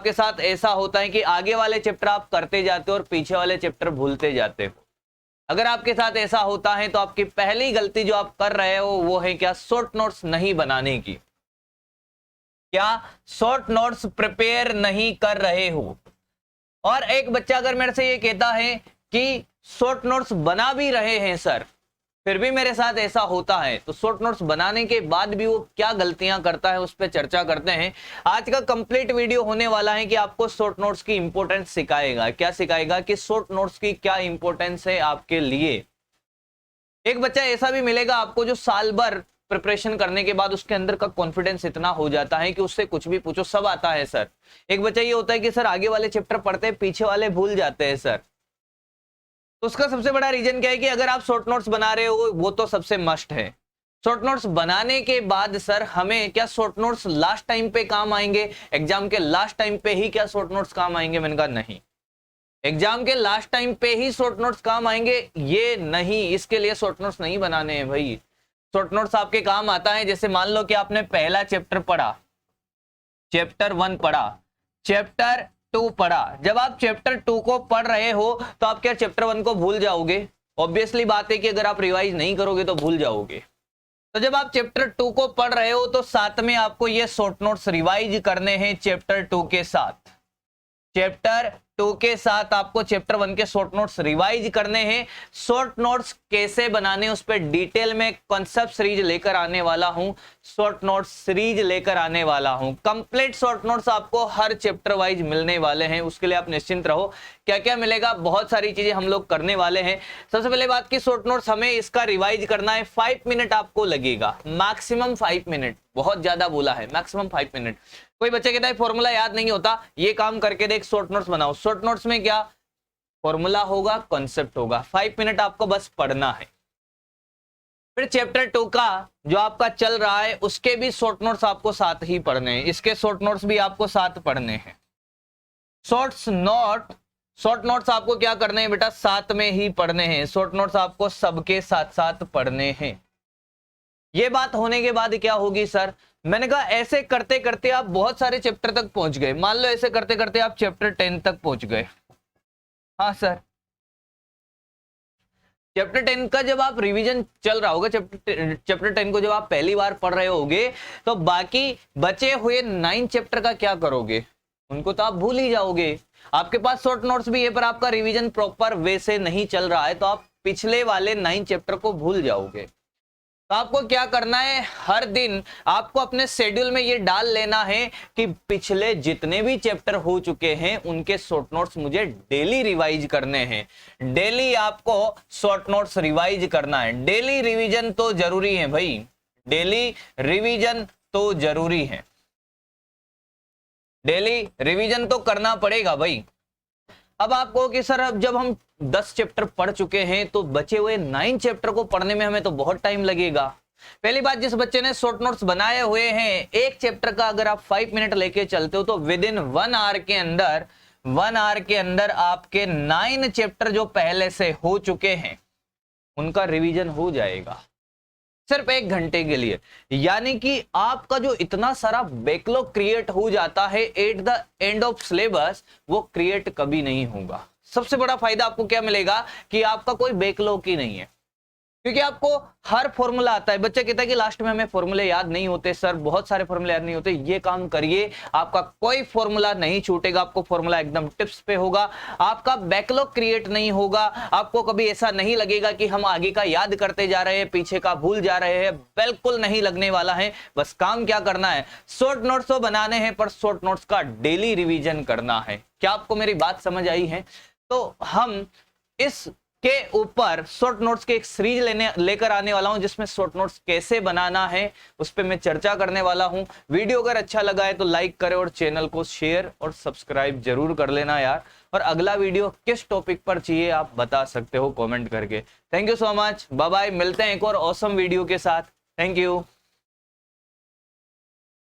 आपके साथ ऐसा होता है कि आगे वाले चैप्टर आप करते जाते हो और पीछे वाले चैप्टर भूलते जाते हो। अगर आपके साथ ऐसा होता है तो आपकी पहली गलती जो आप कर रहे हो वो है क्या, शॉर्ट नोट्स नहीं बनाने की। क्या शॉर्ट नोट्स प्रिपेयर नहीं कर रहे हो। और एक बच्चा अगर मेरे से ये कहता है कि शॉर्ट नोट्स बना भी रहे हैं सर, फिर भी मेरे साथ ऐसा होता है, तो शॉर्ट नोट्स बनाने के बाद भी वो क्या गलतियां करता है उस पर चर्चा करते हैं। आज का कंप्लीट वीडियो होने वाला है कि आपको शॉर्ट नोट्स की इंपॉर्टेंस सिखाएगा। क्या सिखाएगा कि शॉर्ट नोट्स की क्या इंपॉर्टेंस है आपके लिए। एक बच्चा ऐसा भी मिलेगा आपको जो साल भर प्रिपरेशन करने के बाद उसके अंदर का कॉन्फिडेंस इतना हो जाता है कि उससे कुछ भी पूछो सब आता है सर। एक बच्चा ये होता है कि सर आगे वाले चैप्टर पढ़ते हैं, पीछे वाले भूल जाते हैं सर। तो उसका सबसे बड़ा रीजन क्या है कि अगर आप शॉर्ट नोट्स बना रहे हो वो तो सबसे मस्ट है। शॉर्ट नोट्स बनाने के बाद सर हमें क्या शॉर्ट नोट्स लास्ट टाइम पे काम आएंगे, एग्जाम के लास्ट टाइम पे ही क्या शॉर्ट नोट्स काम आएंगे। मैंने कहा नहीं, एग्जाम के लास्ट टाइम पे ही शॉर्ट नोट्स काम आएंगे ये नहीं, इसके लिए शॉर्ट नोट्स नहीं बनाने हैं भाई। शॉर्ट नोट्स आपके काम आता है जैसे मान लो कि आपने पहला चैप्टर पढ़ा, चैप्टर 1 पढ़ा, चैप्टर 2 पढ़ा। जब आप चैप्टर 2 को पढ़ रहे हो तो आप क्या चैप्टर 1 को भूल जाओगे। ऑब्वियसली बात है कि अगर आप रिवाइज नहीं करोगे तो भूल जाओगे। तो जब आप चैप्टर 2 को पढ़ रहे हो तो साथ में आपको ये शॉर्ट नोट्स रिवाइज करने हैं चैप्टर 2 के साथ। चैप्टर 2 के साथ आपको चैप्टर 1 के शॉर्ट नोट्स रिवाइज करने हैं। शॉर्ट नोट्स कैसे बनाने उस पर डिटेल में कॉन्सेप्ट सीरीज लेकर आने वाला हूं, शॉर्ट नोट्स सीरीज लेकर आने वाला हूं। कंप्लीट शॉर्ट नोट्स आपको हर चैप्टर वाइज मिलने वाले हैं, उसके लिए आप निश्चिंत रहो। क्या क्या मिलेगा, बहुत सारी चीजें हम लोग करने वाले हैं। सबसे पहले बात की शॉर्ट नोट्स हमें इसका रिवाइज करना है, 5 मिनट आपको लगेगा, मैक्सिमम 5 मिनट, बहुत ज्यादा बोला है, मैक्सिमम 5 मिनट। कोई बच्चे कहता है फॉर्मूला याद नहीं होता, ये काम करके देख, शॉर्ट नोट्स बनाओ। शॉर्ट नोट्स में क्या फॉर्मूला होगा, कॉन्सेप्ट होगा, 5 मिनट आपको बस पढ़ना है। फिर चैप्टर 2 का जो आपका चल रहा है उसके भी शॉर्ट नोट्स आपको साथ ही पढ़ने हैं, इसके शॉर्ट नोट्स भी आपको साथ पढ़ने हैं। शॉर्ट नोट्स आपको क्या करने हैं बेटा, साथ में ही पढ़ने हैं। शॉर्ट नोट्स आपको सबके साथ साथ पढ़ने हैं। ये बात होने के बाद क्या होगी सर, मैंने कहा ऐसे करते करते आप बहुत सारे चैप्टर तक पहुंच गए। मान लो ऐसे करते करते आप चैप्टर 10 तक पहुंच गए। हाँ सर, चैप्टर 10 का जब आप रिवीजन चल रहा होगा, चैप्टर 10 को जब आप पहली बार पढ़ रहे होगे तो बाकी बचे हुए 9 चैप्टर का क्या करोगे, उनको तो आप भूल ही जाओगे। आपके पास शॉर्ट नोट्स भी है पर आपका रिवीजन प्रॉपर वे से नहीं चल रहा है तो आप पिछले वाले 9 चैप्टर को भूल जाओगे। तो आपको क्या करना है, हर दिन आपको अपने शेड्यूल में ये डाल लेना है कि पिछले जितने भी चैप्टर हो चुके हैं उनके शॉर्ट नोट्स मुझे डेली रिवाइज करने हैं। डेली आपको शॉर्ट नोट्स रिवाइज करना है। डेली रिवीजन तो जरूरी है भाई, डेली रिवीजन तो जरूरी है, डेली रिवीजन तो करना पड़ेगा भाई। अब आप कहो कि सर अब जब हम 10 चैप्टर पढ़ चुके हैं तो बचे हुए 9 चैप्टर को पढ़ने में हमें तो बहुत टाइम लगेगा। पहली बात, जिस बच्चे ने शॉर्ट नोट्स बनाए हुए हैं, एक चैप्टर का अगर आप 5 मिनट लेके चलते हो तो विद इन 1 आवर के अंदर आपके 9 चैप्टर जो पहले से हो चुके हैं उनका रिवीजन हो जाएगा सिर्फ 1 घंटे के लिए। यानी कि आपका जो इतना सारा बैकलॉग क्रिएट हो जाता है at the end of syllabus, वो क्रिएट कभी नहीं होगा। सबसे बड़ा फायदा आपको क्या मिलेगा कि आपका कोई बैकलॉग ही नहीं है, क्योंकि आपको हर फॉर्मूला आता है। बच्चा कहता है कि लास्ट में हमें फॉर्मूले याद नहीं होते सर, बहुत सारे फॉर्मूले याद नहीं होते। ये काम करिए, आपका कोई फॉर्मूला नहीं छूटेगा, आपको फॉर्मूला एकदम टिप्स पे होगा, आपका बैकलॉग क्रिएट नहीं होगा। आपको कभी ऐसा नहीं लगेगा कि हम आगे का याद करते जा रहे हैं, पीछे का भूल जा रहे हैं, बिल्कुल नहीं लगने वाला है। बस काम क्या करना है, शॉर्ट नोट्स तो बनाने हैं पर शॉर्ट नोट्स का डेली रिविजन करना है। क्या आपको मेरी बात समझ आई है? तो हम इस के ऊपर शॉर्ट नोट्स के एक सीरीज लेकर आने वाला हूं जिसमें शॉर्ट नोट्स कैसे बनाना है उस पर मैं चर्चा करने वाला हूं। वीडियो अगर अच्छा लगा है तो लाइक करें और चैनल को शेयर और सब्सक्राइब जरूर कर लेना यार। और अगला वीडियो किस टॉपिक पर चाहिए आप बता सकते हो कमेंट करके। Thank you so much, bye bye, मिलते हैं एक और ऑसम वीडियो के साथ। Thank you.